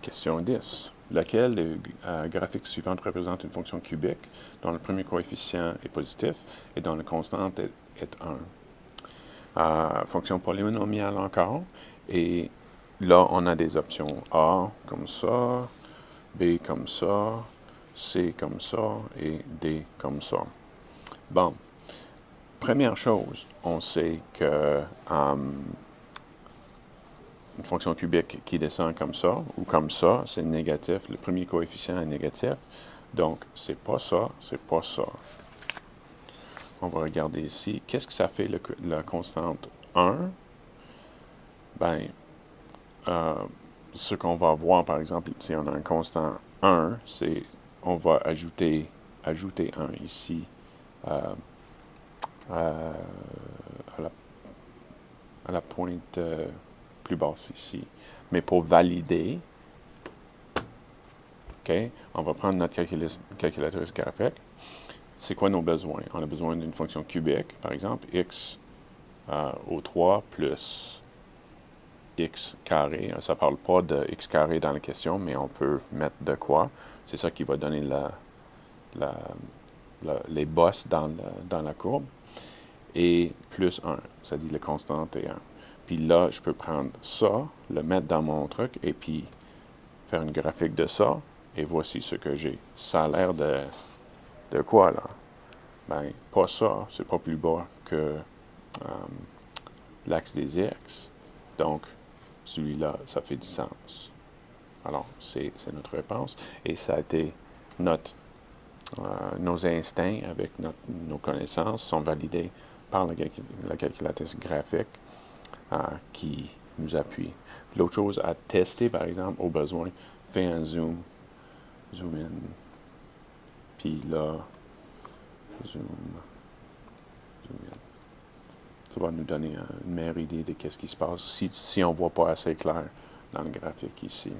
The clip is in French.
Question 10. Laquelle des graphiques suivantes représente une fonction cubique dont le premier coefficient est positif et dont la constante est 1? Fonction polynomiale encore. Et là, on a des options A comme ça, B comme ça, C comme ça et D comme ça. Bon, première chose, on sait que une fonction cubique qui descend comme ça ou comme ça, c'est négatif. Le premier coefficient est négatif. Donc, c'est pas ça, c'est pas ça. On va regarder ici. Qu'est-ce que ça fait la constante 1? Ben, ce qu'on va voir, par exemple, si on a un constant 1, c'est on va ajouter 1 ici à la pointe plus basse ici. Mais pour valider, OK, on va prendre notre calculatrice graphique. C'est quoi nos besoins? On a besoin d'une fonction cubique, par exemple, x au 3 plus x carré. Ça ne parle pas de x carré dans la question, mais on peut mettre de quoi. C'est ça qui va donner les bosses dans la courbe. Et plus 1, ça dit la constante est 1. Puis là, je peux prendre ça, le mettre dans mon truc, et puis faire une graphique de ça, et voici ce que j'ai. Ça a l'air de quoi, là? Ben, pas ça, c'est pas plus bas que l'axe des x. Donc, celui-là, ça fait du sens. Alors, c'est notre réponse. Et ça a été nos instincts avec nos connaissances sont validés par la calculatrice graphique qui nous appuie. L'autre chose à tester, par exemple, au besoin, fais un zoom in, puis là, zoom in. Ça va nous donner une meilleure idée de ce qui se passe si on ne voit pas assez clair dans le graphique ici.